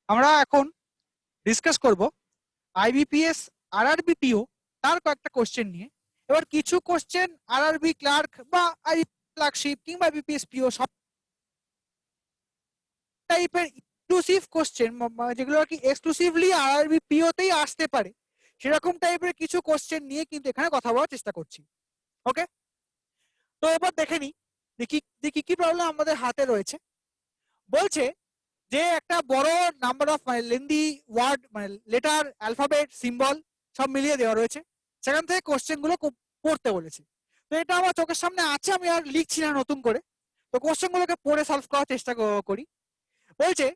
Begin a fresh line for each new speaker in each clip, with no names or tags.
আমরা এখন ডিসকাস করব আইবিপিএস আরআরবি পিও তার কয়েকটা কোশ্চেন নিয়ে। এবার কিছু কোশ্চেন আরআরবি ক্লার্ক বা ক্লার্কশিপ কিংবা আইবিপিএস পিও সব টাইপের এক্সক্লুসিভ কোশ্চেন, যেগুলো আর কি এক্সক্লুসিভলি আরআরবি পিওতেই আসতে পারে, সেরকম টাইপের কিছু কোশ্চেন নিয়ে কিন্তু এখানে কথা বলার চেষ্টা করছি। ওকে, তো এবার দেখে নি দেখি কি প্রবলেম আমাদের হাতে রয়েছে। বলছে যে একটা বড় নাম্বার অফ লেন্দি ওয়ার্ড, মানে লেটার, অ্যালফাবেট, সিম্বল সব মিলিয়ে দেওয়া রয়েছে, সেখান থেকে কোশ্চেন গুলো পড়তে বলেছে। তো এটা আমার চোখের সামনে আছে, আমি আর লিখছি না নতুন করে, তো কোশ্চেন গুলোকে পড়ে সলভ করার চেষ্টা করি। বলছে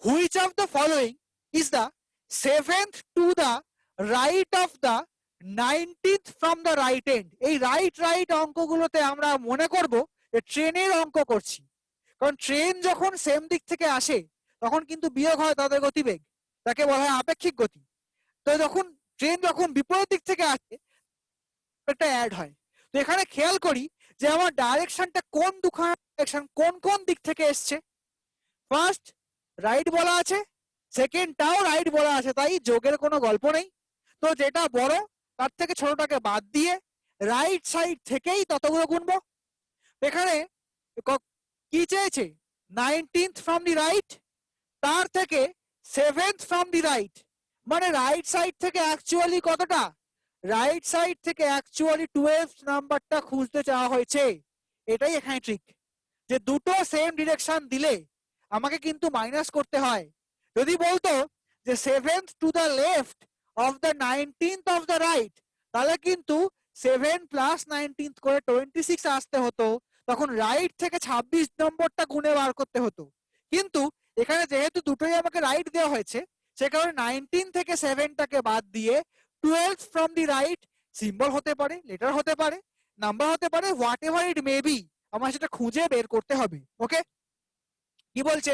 which of the following is the seventh to the right of the 19th from the right end. এই রাইট অঙ্কগুলোতে আমরা মনে করব যে ট্রেনের অঙ্ক করছি, কারণ ট্রেন যখন সেম দিক থেকে আসে তখন কিন্তু বিয়োগ হয় তাদের গতিবেগ, তাকে বলা হয় আপেক্ষিক গতি। তো ট্রেন যখন বিপরীত দিক থেকে আসে একটা অ্যাড হয়। তো এখানে খেয়াল করি যে আমার ডাইরেকশনটা কোন দুখানা ডাইরেকশন কোন কোন দিক থেকে এসছে। ফার্স্ট রাইট বলা আছে, সেকেন্ডটাও রাইট বলা আছে, তাই যোগের কোনো গল্প নেই। তো যেটা বড় তার থেকে ছোটটাকে বাদ দিয়ে রাইট সাইড থেকেই ততগুলো গুনবো। এখানে কি চেয়েছে? 19th ফ্রম দি রাইট, তার থেকে 7th ফ্রম দি রাইট, মানে রাইট সাইড থেকে অ্যাকচুয়ালি কতটা? রাইট সাইড থেকে অ্যাকচুয়ালি 12th নাম্বারটা খুঁজতে চাওয়া হয়েছে। এটাই এখানে ট্রিক, যে দুটো সেম ডিরেকশন দিলে আমাকে কিন্তু মাইনাস করতে হয়। যদি বলতো যে 7th two the left of the 19th of the right, তাহলে কিন্তু 7 প্লাস 19th করে 26 আসতে হতো, তখন রাইট থেকে 26 নম্বরটা গুণে বার করতে হতো। কিন্তু এখানে যেহেতু দুটোই আমাকে রাইট দেওয়া হয়েছে, সে কারণে 19 থেকে 7টাকে বাদ দিয়ে 12 ফ্রম দি রাইট, সিম্বল হতে পারে, লেটার হতে পারে, নাম্বার হতে পারে, what ever it may be, আমার সেটা খুঁজে বের করতে হবে। ওকে, কি বলছে?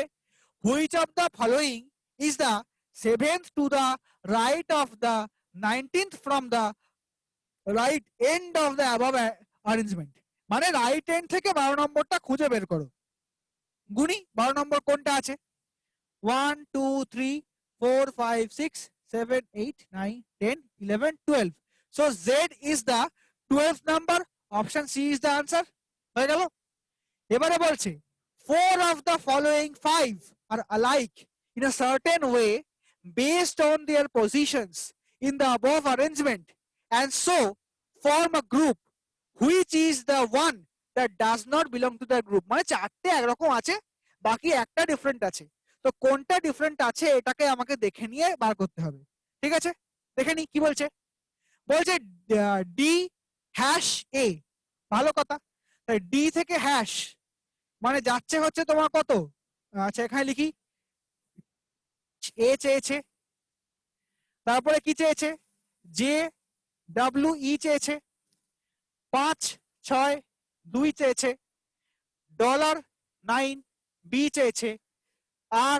Which of the following is the 7th two the right of the 19th from the right and of the above arrangement, মানে রাইট এন্ড থেকে 12 নম্বরটা খুঁজে বের করো। গুনি 12 নম্বর কোনটা আছে? 1 2 3 4 5 6 7 8 9 10 11 12, so Z is the 12th number, option C is the answer। হয়ে গেল। এবারে বলছে 4 of the following 5 are alike in a certain way based on their positions in the above arrangement and so form a group, which is the one that does not belong to the group। মানে চারটে একরকম আছে, বাকি একটা different আছে, তো কোনটা different আছে এটাকে আমাকে দেখে নিয়ে বার করতে হবে। ঠিক আছে, দেখে নি কি বলছে। বলছে ডি হ্যাশ এ, ভালো কথা। ডি থেকে হ্যাশ মানে যাচ্ছে হচ্ছে তোমার কত? আচ্ছা এখানে লিখি, এ চেয়েছে, তারপরে কি চেয়েছে? জে ডাব্লিউ ই চেয়েছে, 5 6 2 চেয়েছে, $9 বি চেয়েছে, আর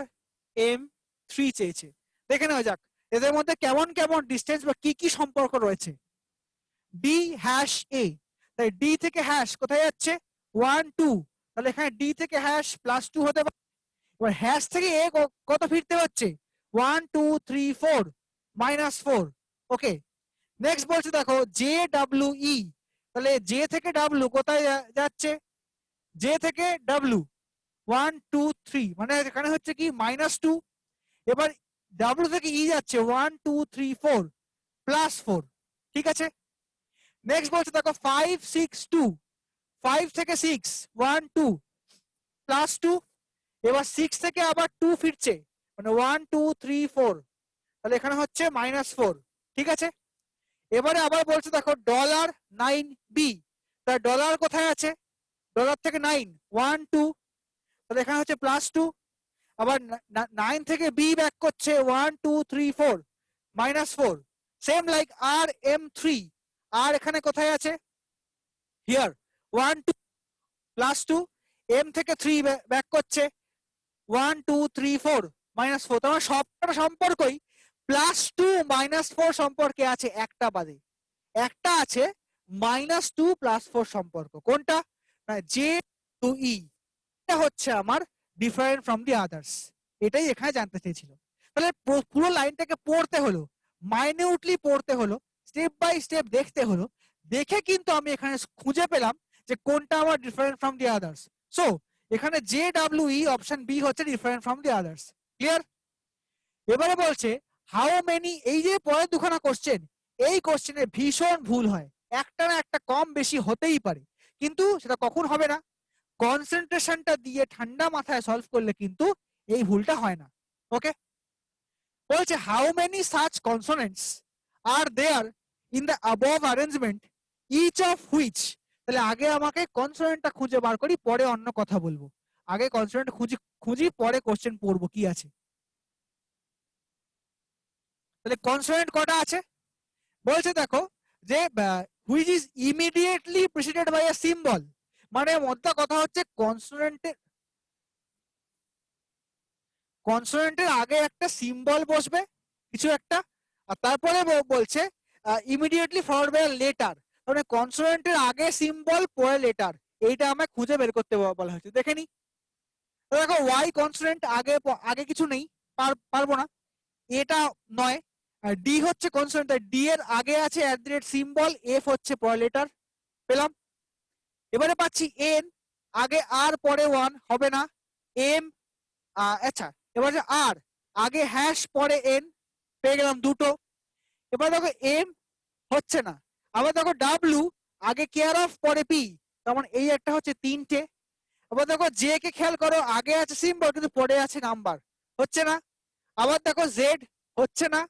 এম 3 চেয়েছে। দেখে নেওয়া যাক এদের মধ্যে কেমন কেমন ডিস্টেন্স বা কি কি সম্পর্ক রয়েছে। ডি হ্যাশ এ, তাই ডি থেকে হ্যাশ কোথায় যাচ্ছে? 1 2, তাহলে এখানে ডি থেকে হ্যাশ +2 হতে পারে। এবার হ্যাশ থেকে এ কত ফিরতে হচ্ছে? 1 2 3 4 -4। ওকে, নেক্সট বলছে দেখো জে ডাব্লিউ ই, তাহলে জে থেকে ডাব্লিউ কোথায় যাচ্ছে? জে থেকে ডাব্লিউ 1 2 3, মানে এখানে হচ্ছে কি -2। এবার ডাব্লিউ থেকে ই যাচ্ছে 1 2 3 4 +4। ঠিক আছে, নেক্সট বলছে দেখো 5 6 2, 5 থেকে 6 1 2 +2। এবার 6 থেকে আবার 2 ফিরছে, মানে 1 2 3 4, তাহলে এখানে হচ্ছে -4। ঠিক আছে, এবারে আবার বলছে দেখো $9 বি, তার ডলার কোথায় আছে? ডলার থেকে 9 1 2, তাহলে এখানে হচ্ছে +2। আবার 9 থেকে বি ব্যাক করছে 1 2 3 4 -4, সেম লাইক আর এম 3, আর এখানে কোথায় আছে? হিয়ার 1 2 +2, এম থেকে 3 ব্যাক করছে 1 2 3 4 -4। তোমার সবটা সম্পর্কই +2 -4 সম্পর্কে আছে, একটা বাদে। একটা আছে -2 +4 সম্পর্ক, কোনটা? না জে টু ই, এটা হচ্ছে আমার ডিফারেন্ট ফ্রম দি আদার্স, এটাই এখানে জানতে চেয়েছিল। তাহলে পুরো লাইনটাকে পড়তে হলো, মাইনিউটলি পড়তে হলো, স্টেপ বাই স্টেপ দেখতে হলো, দেখে কিন্তু আমি এখানে খুঁজে পেলাম যে কোনটা আমার different from the others. So এখানে JWE অপশন বি হচ্ছে different from the others. Clear? এবারে বলছে হাউ মেনি, এই যে পরের দুখানা কোশ্চেন, এই কোশ্চেনে ভীষণ ভুল হয়, একটা না একটা কম বেশি হতেই পারে, কিন্তু সেটা কখন হবে না, কনসেন্ট্রেশনটা দিয়ে ঠান্ডা মাথায় সলভ করলে কিন্তু এই ভুলটা হয় না। ওকে, বলছে how many such consonants are there in the above arrangement each of which, তাহলে আগে আমাকে কনসোনেন্টটা খুঁজে বার করি, পরে অন্য কথা বলবো, আগে কনসোনেন্ট খুঁজি পরে কোশ্চেন পড়বো কি আছে। তাহলে কনসোনেন্ট কটা আছে বলছে দেখো, যে which is immediately preceded by a symbol, মানে মোদ্দা কথা হচ্ছে কনসোনেন্টের আগে একটা সিম্বল বসবে কিছু একটা, আর তারপরে বলছে ইমিডিয়েটলি ফলোড বাই লেটার, মানে কনসোনেন্টের আগে সিম্বল পরে লেটার, এইটা আমায় খুঁজে বের করতে বলা হয়েছে। দেখে নি, দেখো ওয়াই কনসোনেন্ট আগে আগে কিছু নেই, পারবো না, এটা নয়, ডি হচ্ছে কনসোনেন্ট, ডি এর আগে আছে সিম্বল, এফ হচ্ছে পরে লেটার, পেলাম। এবারে পাচ্ছি এন, আগে আর পরে ওয়ান হবে না, এম, আচ্ছা এবার আর আগে হ্যাশ পরে এন, পেয়ে গেলাম দুটো। এবার দেখো এম হচ্ছে না, আবার দেখো ডাব্লিউ আগে কেয়ার অফ পরে পি, তার মানে এই একটা হচ্ছে তিনটে। আবার দেখো জে কে খেয়াল করো, আগে আছে সিম্বল কিন্তু পরে আছে নাম্বার, হচ্ছে না। আবার দেখো জেড হচ্ছে না,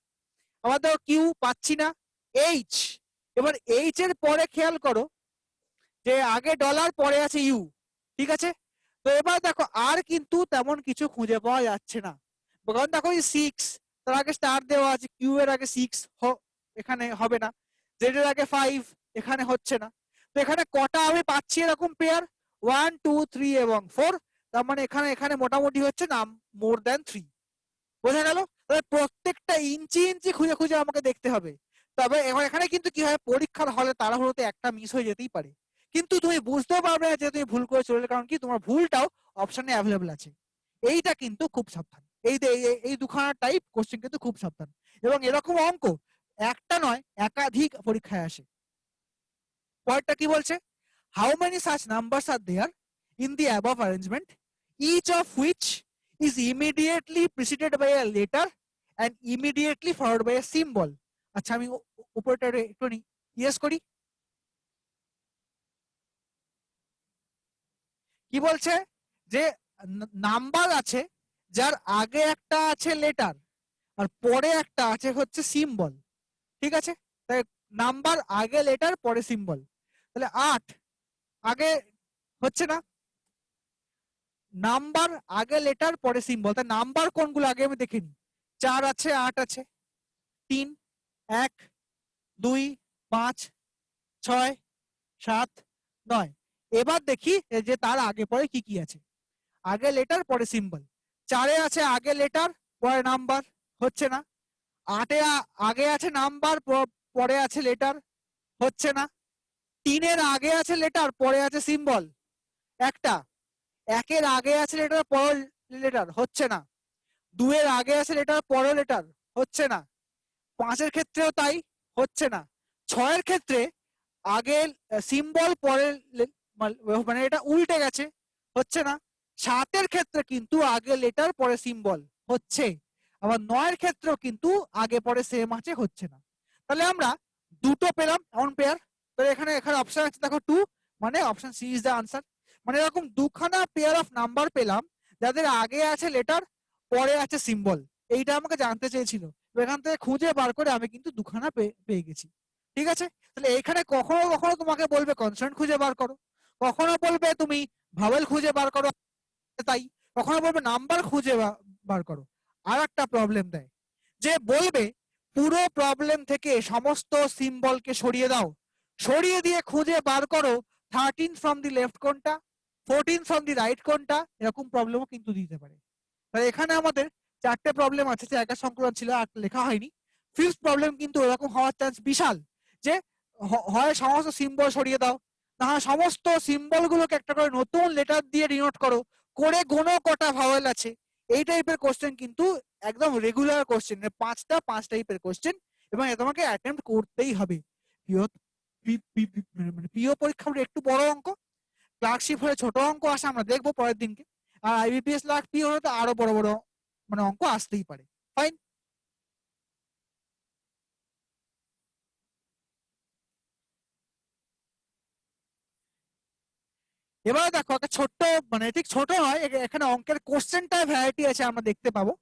আবার দেখো কিউ পাচ্ছি না, এইচ, এবার এইচ এর পরে খেয়াল করো যে আগে ডলার পরে আছে ইউ, ঠিক আছে। তো এবার দেখো আর কিন্তু তেমন কিছু খুঁজে পাওয়া যাচ্ছে না, কারণ দেখো এই 6 তার আগে স্টার দেওয়া আছে, কিউ এর আগে 6 এখানে হবে না, জেড এর আগে 5 এখানে হচ্ছে না। তো এখানে কটা আমি পাচ্ছি এরকম পেয়ার, 1 2 3 এবং 4, তার মানে এখানে এখানে মোটামুটি হচ্ছে না মোর দ্যান 3। বোঝা গেল? তবে প্রত্যেকটা ইঞ্চি ইঞ্চি খুঁজে খুঁজে আমাকে দেখতে হবে। তবে এখানে কিন্তু কি হয়, পরীক্ষার হলে তাড়াহুড়োতে একটা মিস হয়ে যেতেই পারে, কিন্তু তুমি বুঝতেও পারবে না যে তুমি ভুল করে চলে, কারণ কি তোমার ভুলটাও অপশনে অ্যাভেলেবল আছে। এইটা কিন্তু খুব সাবধান, এই দুখানা টাইপ কোশ্চেন কিন্তু খুব সাবধান, এবং এরকম অঙ্ক একটা নয় একাধিক পরীক্ষায় আসে। পরেরটা কি বলছে, how many such numbers are there in the above arrangement each of which is immediately preceded by a letter and immediately followed by a symbol। আচ্ছা আমি উপরটা একটু ইয়েস করি, কি বলছে যে নাম্বার আছে যার আগে একটা আছে লেটার আর পরে একটা আছে হচ্ছে সিম্বল, ঠিক আছে। তাই নাম্বার আগে লেটার পরে সিম্বল, তাহলে 8 আগে হচ্ছে না, নাম্বার আগে লেটার পরে সিম্বল, তাই নাম্বার কোনগুলো আগে আমি দেখে নি, 4 আছে, 8 আছে, 3 1 2 5 6 7 9। এবার দেখি যে তার আগে পরে কি কি আছে, আগে লেটার পরে সিম্বল, 4 আছে আগে লেটার পরে নাম্বার, হচ্ছে না। 8 আগে আছে নাম্বার পরে আছে লেটার, হচ্ছে না। 3 এর আগে আছে লেটার পরে আছে সিম্বল একটা, 1 এর আগে আছে লেটার পরে লেটার, হচ্ছে না। 2 এর আগে আছে লেটার পরে লেটার, হচ্ছে না। 5 এর ক্ষেত্রেও তাই, হচ্ছে না। 6 এর ক্ষেত্রে আগে সিম্বল পরে মানে এটা উল্টে গেছে, হচ্ছে না। 7 এর ক্ষেত্রে কিন্তু আগে লেটার পরে সিম্বল, হচ্ছে। আবার 9 এর ক্ষেত্রেও কিন্তু আগে পরে সেম আছে, হচ্ছে না। তাহলে আমরা দুটো পেলাম এমন পেয়ার, তাহলে এখানে এখানে অপশন আছে দেখো 2, মানে option C is the answer. মানে এরকম দুখানা পেয়ার অফ নাম্বার পেলাম যাদের আগে আছে লেটার পরে আছে সিম্বল, এইটা আমাকে জানতে চেয়েছিল, এখান থেকে খুঁজে বার করে আমি কিন্তু দুখানা পেয়ে গেছি, ঠিক আছে। তাহলে এখানে কখনো কখনো তোমাকে বলবে কনসোনেন্ট খুঁজে বার করো, কখনো বলবে তুমি ভাওয়েল খুঁজে বার করো, তাই কখনো বলবে নাম্বার খুঁজে বার করো। আর একটা প্রবলেম দেয় যে বলবে পুরো প্রবলেম থেকে সমস্ত সিম্বলকে সরিয়ে দাও, সরিয়ে দিয়ে খুঁজে বার করো 13 ফ্রম দি লেফট কোনটা, 14 ফ্রম দি রাইট কোনটা, এরকম প্রবলেমও কিন্তু দিতে পারে। তাহলে এখানে আমাদের 4টে প্রবলেম আছে, জায়গা সংকুলন ছিল আর লেখা হয়নি। ফিফথ প্রবলেম কিন্তু এরকম হওয়ার চান্স বিশাল, যে হয় সমস্ত সিম্বল সরিয়ে দাও, না হয় সমস্ত সিম্বল গুলোকে একটা করে নতুন লেটার দিয়ে ডিনোট করো, করে গোনো কটা ভাওয়েল আছে। এই টাইপের কোশ্চেন কিন্তু একদম রেগুলার কোশ্চেন, 5টা 5 টাইপের কোশ্চেন, এবং তোমাকে অ্যাটেম্প্ট করতেই হবে। মানে পিও পরীক্ষা একটু বড় অঙ্ক, ক্লার্কশিপ হলে ছোট অঙ্ক আসে, আমরা দেখবো পরের দিনকে। আর আইবিপিএস ক্লার্ক পিও হলে তো আরো বড় বড় মানে অঙ্ক আসতেই পারে। ফাইন। এবার দেখো একটা ছোট্ট, মানে ঠিক ছোট হয়, এখানে অঙ্কের কোশ্চেনটা ভ্যারাইটি আছে আমরা দেখতে পাবো।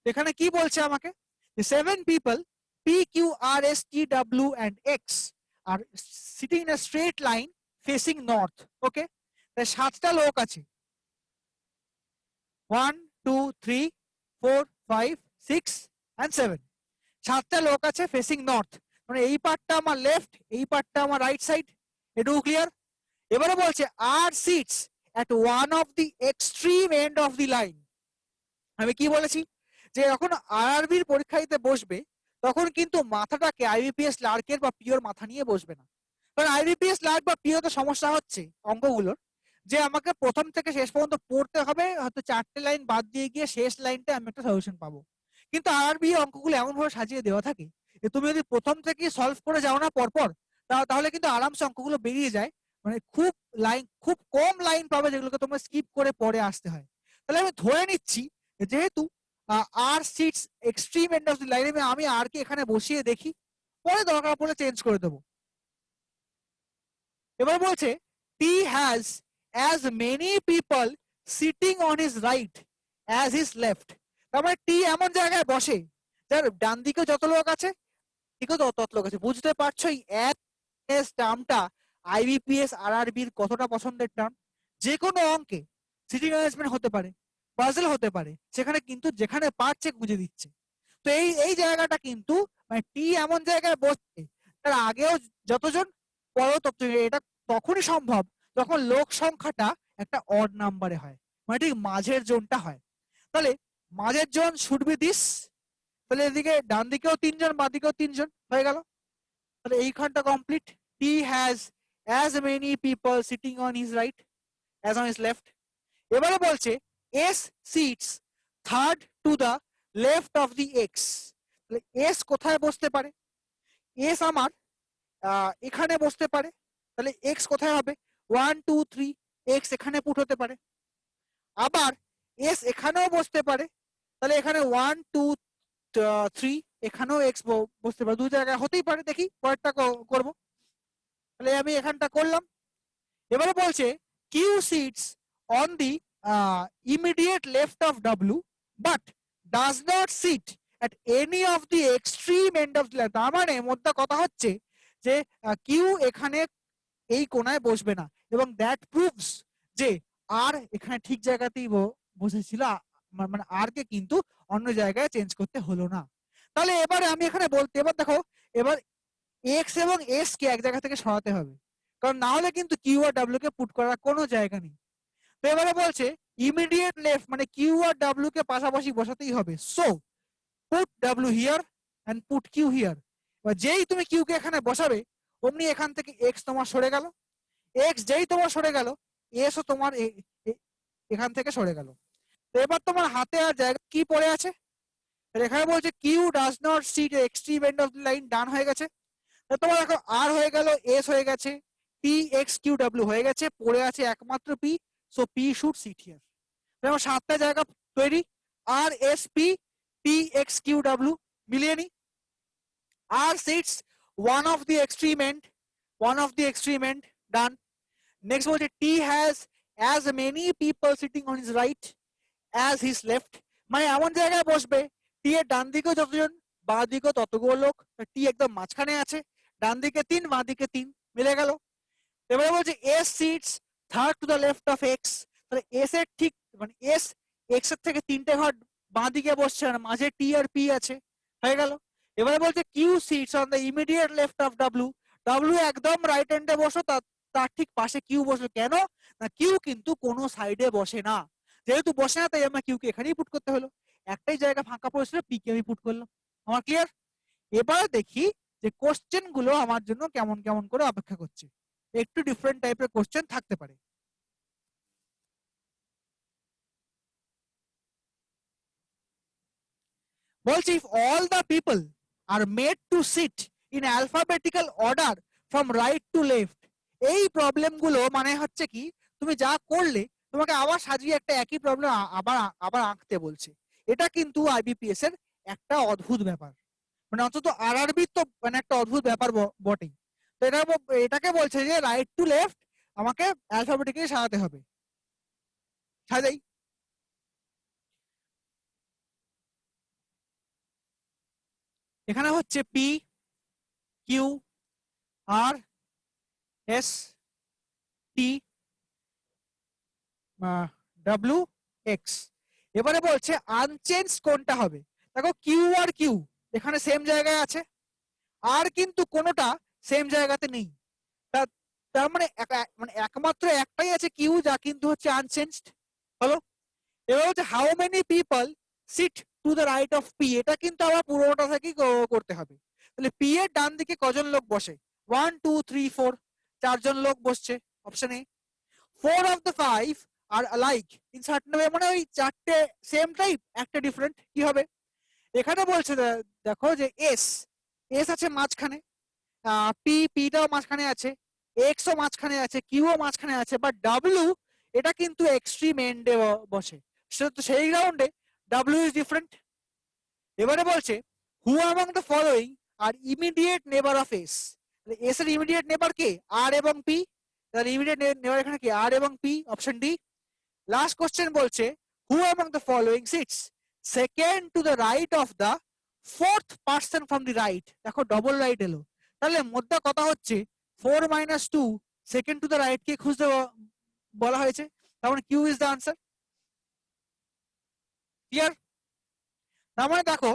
এখানে কি বলছে আমাকে, 7 people P Q R S T W and X are sitting in a straight line facing north. ওকে, 7টা লোক আছে, 1 2 3 4 5 6 and 7, 7টা লোক আছে ফেসিং নর্থ, মানে এই পার্টটা আমার লেফট, এই পার্টটা আমার রাইট সাইড। এটুকু ক্লিয়ার? এবারে বলছে R sits at one of the extreme end of the line. আমি কি বলেছি, যে যখন আরআরবির পরীক্ষা দিতে বসবে তখন কিন্তু মাথাটাকে আইবিপিএস লার্কের বা পিওর মাথা নিয়ে বসবে না। কারণ আইবিপিএস লার্ক বা পিওতে সমস্যা হচ্ছে অঙ্কগুলোর, যে আমাকে প্রথম থেকে শেষ পর্যন্ত পড়তে হবে, হয়তো 4টে লাইন বাদ দিয়ে গিয়ে শেষ লাইনটা আমি একটা সলিউশন পাবো। কিন্তু আরআরবি অঙ্কগুলো এমন ভাবে সাজিয়ে দেওয়া থাকে যে তুমি যদি প্রথম থেকে সলভ করে যাও না পরপর, তাহলে কিন্তু আরামসে অঙ্কগুলো বেরিয়ে যায়। মানে খুব কম লাইন পাবে যেগুলোকে তোমরা স্কিপ করে পরে আসতে হয়। তাহলে আমি ধরে নিচ্ছি যেহেতু R sits extreme end of the line, আমি আর কে এখানে বসিয়ে দেখি, পরে দরকার পড়লে চেঞ্জ করে দেবো। এবার বলছে T has as many people sitting on his right as his left. তার মানে টি এমন জায়গায় বসে যার ডান দিকে যত লোক আছে দিকেও তত লোক আছে। বুঝতে পারছো এই এস টার্মটা আইবিপিএস আরআরবির কতটা পছন্দের টার্ম। যে কোনো অঙ্কে সিটিং অ্যারেঞ্জমেন্ট হতে পারে, পাজল হতে পারে, সেখানে কিন্তু যেখানে পারছে বুঝে দিচ্ছে। তো এই জায়গাটা কিন্তু মানে টি এমন জায়গায় বসছে তার আগেও যতজন, পরেও ততজন। এটা তখনই সম্ভব যখন লোক সংখ্যাটা একটা অড নাম্বারে হয়, মানে ঠিক মাঝের জোনটা হয়। তাহলে মাঝের জোন শুড বি দিস, তাহলে এদিকে ডান দিকেও 3জন বাঁ দিকেও 3জন হয়ে গেল। তাহলে এইখানটা complete. T has as many people sitting on his right as on his left. এবারে বলছে S sits third to the left of the X. তাহলে এস কোথায় বসতে পারে, এস আমার এখানে বসতে পারে, তাহলে এক্স কোথায় হবে, 1 2 3, এক্স এখানে পুট হতে পারে। আবার এস এখানেও বসতে পারে, তাহলে এখানে 1 2 3, এখানেও এক্স বসতে পারে, দুই জায়গায় হতেই পারে। দেখি পরেরটা করব। তাহলে আমি এখানটা করলাম। এবারে বলছে Q sits on the immediate left of W but does not sit at any of the extreme end of the line। তার মানে মধ্যে কথা হচ্ছে যে কিউ এখানে এই কোণায় বসবে না, এবং দ্যাট প্রুভস যে আর এখানে ঠিক জায়গাতেই বসেছিল, মানে আর কে কিন্তু অন্য জায়গায় চেঞ্জ করতে হলো না। তাহলে এবারে আমি এখানে বলতে, এবার দেখো এবার এক্স এবং এস কে এক জায়গা থেকে সরাতে হবে, কারণ না হলে কিন্তু কিউ আর ডাব্লিউ কে পুট করার কোনো জায়গা নেই। তো এবারে বলছে ইমিডিয়েট লেফট মানে কিউ আর ডাব্লিউ কে পাশাপাশি বসাতেই হবে। So put W here and put Q here. এবার যেই তুমি কিউ কে এখানে বসাবে অমনি এখান থেকে এক্স তোমার সরে গেল, এক্স যেই তোমার সরে গেল এস ও তোমার এখান থেকে সরে গেল। তো এবার তোমার হাতে আর জায়গা কি পড়ে আছে, এখানে বলছে Q does not sit extreme end of the line, done হয়ে গেছে। তোমার দেখো আর হয়ে গেল, এস হয়ে গেছে, পি এক্স কিউ ডাব্লিউ হয়ে গেছে, পড়ে আছে একমাত্র P. So P should sit here. দেখো 7টা জায়গা তৈরি, R S P P X Q W মিলিয়ে নি। R sits one of the extreme end, one of the extreme end, done. Next বলছে T has as many people sitting on his right as his left. মানে এমন জায়গায় বসবে টি এর ডান দিকেও যতজন বাঁ দিকেও ততগুলো লোক, টি একদম মাঝখানে আছে, ডান দিকে 3 বাঁ দিকে 3 মিলে গেল। এবারে বলছে S sits third to the left of X. তাহলে এস এর ঠিক মানে এস এক্স এর থেকে 3টে ঘর বাঁ দিকে বসছে, আর মাঝে টি আর পি আছে, হয়ে গেল। এবারে বলছে Q sits on the immediate left of W. W একদম রাইট হ্যান্ডে বসো, তার ঠিক পাশে কিউ বসলো। কেন না কিউ কিন্তু কোনো সাইডে বসে না, যেহেতু বসে না তাই আমার কিউ কে এখানেই পুট করতে হলো। একটাই জায়গা ফাঁকা পড়েছিল, পি কে আমি পুট করলাম। আমার ক্লিয়ার? এবার দেখি যে কোশ্চেন গুলো আমার জন্য কেমন কেমন করে অপেক্ষা করছে। একটু ডিফারেন্ট টাইপের কোশ্চেন থাকতে পারে। বলছি if all the people are made to sit in alphabetical order from right to left, এই প্রবলেম গুলো মানে হচ্ছে কি তুমি যা করলে তোমাকে আবার সাজিয়ে একটা একই প্রবলেম আবার আবার আঁকতে বলছে। এটা কিন্তু আইবিপিএস এর একটা অদ্ভুত ব্যাপার, মানে অন্তত আরআরবি তো মানে একটা অদ্ভুত ব্যাপার বটেই। তো এটাকে বলছে যে রাইট টু লেফট আমাকে অ্যালফাবেটিক্যালি সাজাতে হবে। সাজাই। এখানে হচ্ছে P Q R S T W x. এবারে বলছে আনচেঞ্জ কোনটা হবে। দেখো কিউ আর কিউ এখানে সেম জায়গায় আছে, আর কিন্তু কোনোটা সেম জায়গাতে নেই। তার মানে একমাত্র একটাই আছে কিউ, যা কিন্তু হচ্ছে আনচেঞ্জড। হলো। এবার হচ্ছে how many people sit to the right of P, এটা কিন্তু আবার পুরোটা থেকেই করতে হবে। তাহলে পি এর ডান দিকে কজন লোক বসে, 1 2 3 4, 4জন লোক বসছে option A. 4 of the 5 are alike in certain way, মানে ওই চারটে সেম টাইপ একটা ডিফারেন্ট। কি হবে এখানে বলছে দেখো যে এস এস আছে মাঝখানে, পি পিটাও মাঝখানে আছে, এক্স ও মাঝখানে আছে, কিউ ও মাঝখানে আছে, বাট ডাব্লিউ এটা কিন্তু এক্সট্রিম এন্ডে বসে। সেই রাউন্ডে ডাব্লিউ ইজ ডিফারেন্ট। এবারে বলছে who among the following R immediate নেবার অফ এস। এস এর ইমিডিয়েট নেবার কে, আর এবং পি। তাহলে ইমিডিয়েট নেবার এখানে কি, আর এবং P, option D. Last question বলছে who among the following sits second to the right of the fourth person from the right. দেখো ডবল রাইট এলো, তাহলে মধ্যে কথা হচ্ছে 4 - 2 সেকেন্ড টু দ্য রাইট কে খুঁজতে বলা হয়েছে, তার মানে Q is the answer. Clear? তার মানে দেখো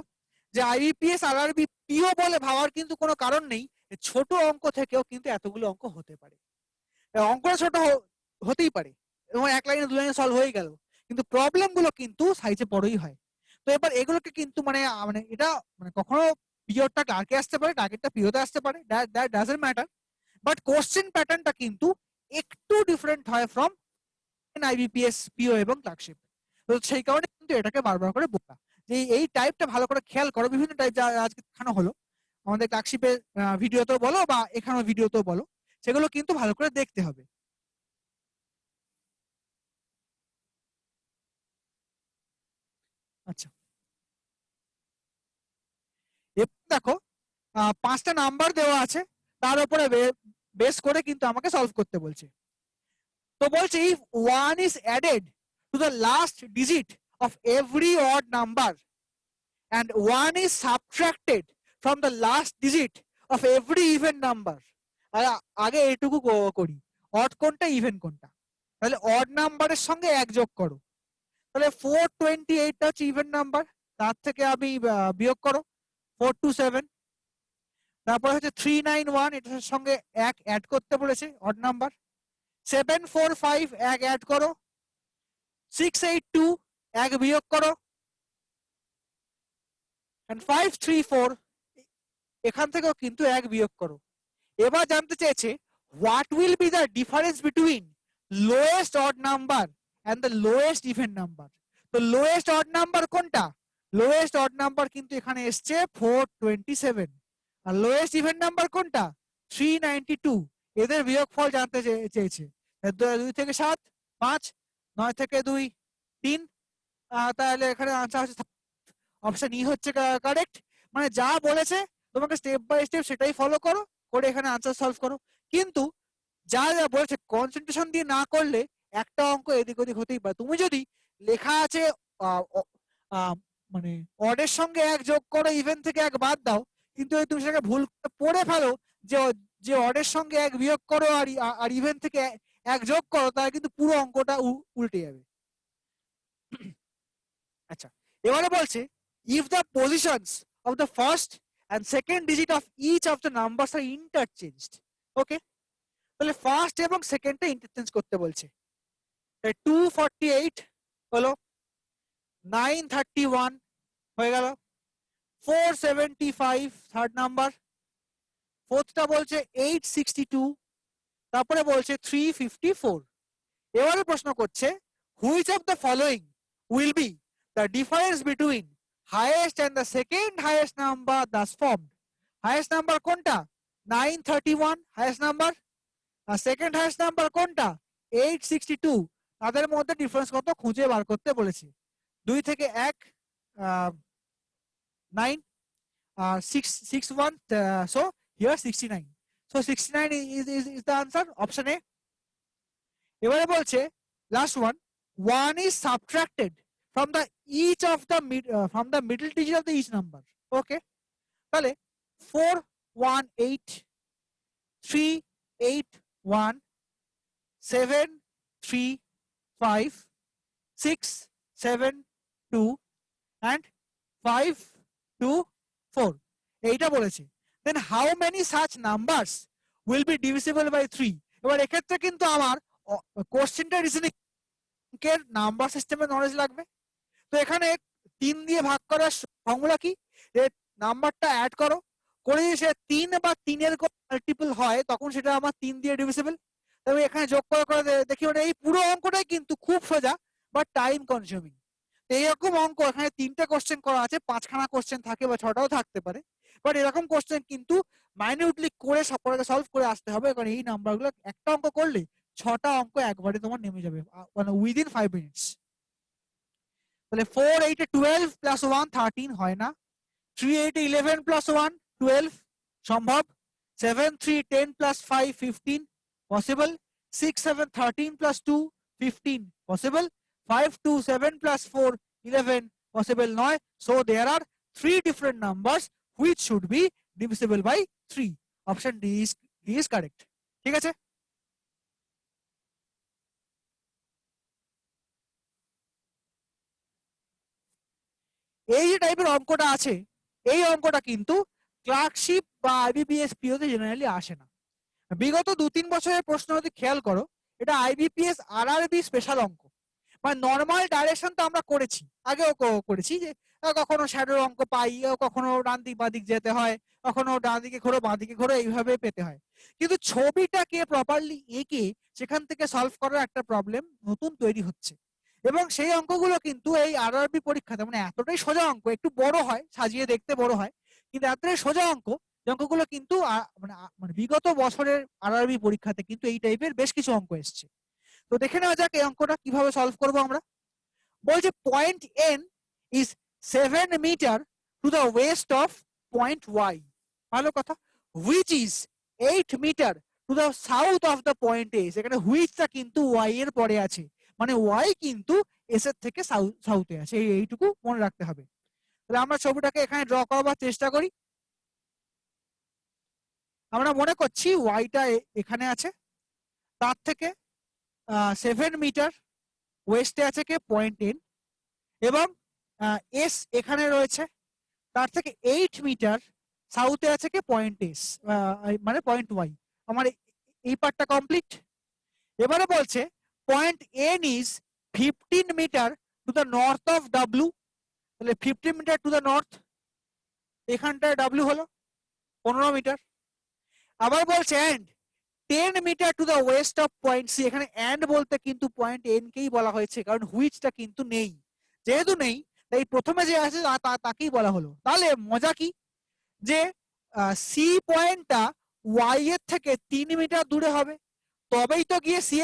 যে আইবিপিএস আরআরবি পিও বলে ভাবার কিন্তু কোনো কারণ নেই, ছোট অঙ্ক থেকেও কিন্তু এতগুলো অঙ্ক হতে পারে। অঙ্কটা ছোট হতেই পারে এবং এক লাইনে দু লাইনে সলভ হয়ে গেল, কিন্তু প্রবলেম গুলো কিন্তু সাইজে বড়ই হয়। তো এবার এগুলোকে কিন্তু মানে মানে এটা মানে কখনো পিওরটা ক্লার্কে আসতে পারে, টার্গেটটা পিওতে আসতে পারে, that doesn't matter, but question প্যাটার্নটা কিন্তু একটু ডিফারেন্ট হয় ফ্রম আইবিপিএস পিও এবং ক্লার্কশিপ। তো সেই কারণে কিন্তু এটাকে বারবার করে বলা যে এই টাইপটা ভালো করে খেয়াল করো। বিভিন্ন টাইপ যা আজকে দেখানো হলো আমাদের ক্লার্কশিপের ভিডিওতেও বলো বা এখানেও ভিডিওতেও বলো, সেগুলো কিন্তু ভালো করে দেখতে হবে। আচ্ছা, দেখো 5টা নাম্বার দেওয়া আছে, তার উপরে বেস করে কিন্তু আমাকে সলভ করতে বলছে। তো বলছে if 1 is added to the last digit of every odd number and 1 is subtracted from the last digit of every even number। আগে এইটুকু করি, অড কোনটা ইভেন কোনটা। তাহলে অড নাম্বারের সঙ্গে এক যোগ করো, তাহলে 428টা হচ্ছে ইভেন নাম্বার, তার থেকে আমি বিয়োগ করো 427। তারপরে হচ্ছে 391, এটার সঙ্গে এক অ্যাড করতে বলেছে অড নাম্বার। 745 এক অ্যাড করো, 682 এক বিয়োগ করো, and 534 এখান থেকেও কিন্তু এক বিয়োগ করো। এবার জানতে চেয়েছে what will be the difference between lowest odd number and the lowest even number. তো লোয়েস্ট অড নাম্বার কোনটা, লোয়েস্ট অড নাম্বার কিন্তু এখানে এসছে 427, আর লোয়েস্ট ইভেন নাম্বার কোনটা 392। এদের বিয়োগফল জানতে চেয়েছে। 2 থেকে 7 5, 9 থেকে 2 3, তাহলে এখানে আনসার হচ্ছে অপশন ই হচ্ছে কারেক্ট। মানে যা বলেছে তোমাকে স্টেপ বাই স্টেপ সেটাই ফলো করো, করে এখানে আনসার সলভ করো। কিন্তু যা যা বলেছে কনসেন্ট্রেশন দিয়ে না করলে একটা অঙ্ক এদিক ওদিক হতেই পারে। তুমি যদি লেখা আছে মানে অডের সঙ্গে এক যোগ করো, ইভেন থেকে এক বাদ দাও, কিন্তু তুমি সেটাকে ভুল পড়ে ফেলো যে যে অডের সঙ্গে এক বিয়োগ করো আর ইভেন থেকে এক যোগ করো, তাহলে কিন্তু পুরো অঙ্কটা উল্টে যাবে। আচ্ছা, এবারে বলছে if the positions of the first and second digit of each of the numbers are interchanged, ওকে, তাহলে ফার্স্ট এবং সেকেন্ডটা ইন্টারচেঞ্জ করতে বলছে। 248 হলো, 931 হয়ে গেল, 475 থার্ড নাম্বার, ফোর্থটা বলছে 862, তারপরে বলছে 354। এবারে প্রশ্ন করছে which of the following will be the difference between highest and the second highest number thus formed. Highest number কোনটা 931 highest number, আর সেকেন্ড হাইয়েস্ট নাম্বার কোনটা 862, তাদের মধ্যে ডিফারেন্স কত খুঁজে বার করতে বলেছি। 2 থেকে 1 9 আর 661, so here 69, so 69 is the answer, option A. এবারে বলছে last one, 1 is subtracted from the each of the from the middle digit of the each number. Okay, তাহলে 418 381 7 3 5 6 7 2 and 5 2 4 এইটা বলেছে। then how many such numbers will be divisible by 3? এবার এক্ষেত্রে কিন্তু আমার কোশ্চেনটা রিজনিং এর নাম্বার সিস্টেমের নলেজ লাগবে। তো এখানে 3 দিয়ে ভাগ করার ফর্মুলা কি, যে নাম্বারটা অ্যাড করো, করে যদি সে 3 বা 3 এর মাল্টিপল হয় তখন সেটা আমার 3 দিয়ে ডিভিজিবল। তবে এখানে যোগ করে দেখি, মানে এই পুরো অঙ্কটাই কিন্তু খুব সোজা বাট টাইম কনজিউমিং। এইরকম অঙ্ক এখানে 3টে কোশ্চেন করা আছে, 5খানা কোশ্চেন থাকে বা 6টাও থাকতে পারে, বাট এরকম কোশ্চেন কিন্তু মাইনিউটলি করে সবকটাকে সলভ করে আসতে হবে, কারণ এই নাম্বারগুলো একটা অঙ্ক করলে 6টা অঙ্ক একবারে তোমার নেমে যাবে মানে উইদিন 5 মিনিটস। তাহলে 4 8 12 প্লাস 1 13 হয় না, 3 8 11 প্লাস 1 12 সম্ভব, 7 3 10 plus 5 15 possible, 6 7 13 plus 2 15 possible, 5 2 7 plus 4 11 possible নয়। so there are 3 different numbers which should be divisible by 3. option D is correct. ঠিক আছে, এই যে টাইপের অঙ্কটা আছে, এই অঙ্কটা কিন্তু ক্লার্কশিপ বা আইবিপিএস পিওতে জেনারেলি আসে না। বিগত 2-3 বছরের প্রশ্ন যদি খেয়াল করো, এটা আইবিপিএস আরআরবি স্পেশাল অঙ্ক। মানে নরমাল ডাইরেকশন তো আমরা করেছি, আগেও করেছি, যে কখনো শ্যাডোর অঙ্ক পাই, কখনো ডান দিক বাঁ দিক যেতে হয়, কখনো ডান দিকে ঘোরো বাঁ দিকে ঘোরো, এইভাবে পেতে হয়। কিন্তু ছবিটাকে প্রপারলি এঁকে সেখান থেকে সলভ করার একটা প্রবলেম নতুন তৈরি হচ্ছে, এবং সেই অঙ্কগুলো কিন্তু এই আরআরবি পরীক্ষাতে মানে এতটাই সোজা অঙ্ক, একটু বড় হয়, সাজিয়ে দেখতে বড় হয়, কিন্তু এতটাই সোজা অঙ্ক অঙ্কগুলো কিন্তু মানে বিগত বছরের আরআরবি পরীক্ষাতে কিন্তু এই টাইপের বেশ কিছু অঙ্ক এসছে। তো দেখে নেওয়া যাক এই অঙ্কটা কিভাবে সলভ করব আমরা। বলছে point N is 7 metre to the west of point Y, ভালো কথা, which is 8 metre to the south of the point S. এখানে হুইচটা কিন্তু ওয়াই এর পরে আছে, মানে ওয়াই কিন্তু এস এর থেকে সাউথে আছে, এইটুকু মনে রাখতে হবে। তাহলে আমরা ছবিটাকে এখানে ড্র করার চেষ্টা করি। আমরা মনে করছি ওয়াইটা এখানে আছে, তার থেকে 7 মিটার ওয়েস্টে আছে কে পয়েন্ট এন, এবং এস এখানে রয়েছে, তার থেকে 8 মিটার সাউথে আছে কে পয়েন্ট এস, মানে পয়েন্ট ওয়াই। আমার এই পার্টটা কমপ্লিট। এবারে বলছে point N is 15 metre to the north of W, তাহলে 15 মিটার টু দ্য নর্থ, এখানটায় ডাব্লিউ হলো 15 মিটার। আবার বলছে and 10 metre to the west of point C, এখানে এন্ড বলতে কিন্তু পয়েন্ট এন কেই বলা হয়েছে, কারণ হুইচটা কিন্তু নেই, যেহেতু নেই তাই প্রথমে যে আছে তাকেই বলা হলো। তাহলে মজা কি, যে সি পয়েন্টটা ওয়াই এর থেকে 3 মিটার দূরে হবে, তবেই তো গিয়ে সি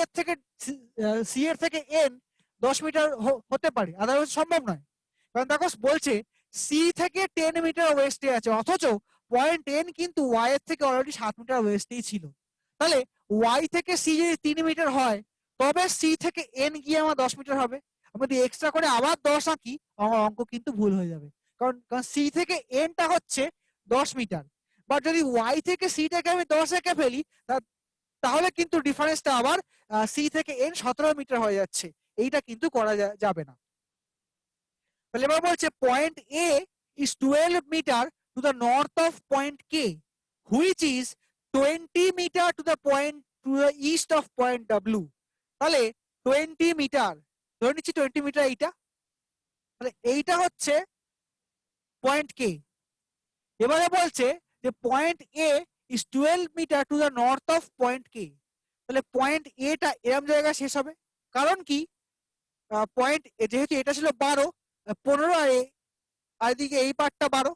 এর থেকে এন 10 মিটার হতে পারে, আদারওয়াইজ সম্ভব নয়। কারণ দেখো বলছে সি থেকে 10 মিটার ওয়েস্টে আছে, অথচ পয়েন্ট এন কিন্তু ওয়াই এর থেকে অলরেডি 7 মিটার ওয়েস্টেই ছিল। তাহলে ওয়াই থেকে সি যদি 3 মিটার হয়, তবে সি থেকে এন গিয়ে আমার 10 মিটার হবে। আমি যদি এক্সট্রা করে আবার 10 আঁকি, আমার অঙ্ক কিন্তু ভুল হয়ে যাবে, কারণ সি থেকে এনটা হচ্ছে 10 মিটার, বাট যদি ওয়াই থেকে সিটাকে আমি 10 এঁকে ফেলি, তাহলে কিন্তু ডিফারেন্সটা আবার সি থেকে এন 17 মিটার হয়ে যাচ্ছে, এইটা কিন্তু করা যাবে না। তাহলে এবার বলছে point A is 12 metre to the north of point K, which is 20 metre to the point to the east of point W. তাহলে 20 মিটার, ধরে নিচ্ছি 20 মিটার এইটা, তাহলে এইটা হচ্ছে পয়েন্ট কে। এবারে বলছে যে point A is 12 metre to the north of point K, তাহলে পয়েন্ট এটা এরকম জায়গায় শেষ হবে, কারণ কি পয়েন্ট যেহেতু এটা ছিল 12, 15 আর এদিকে এই পার্টটা 12।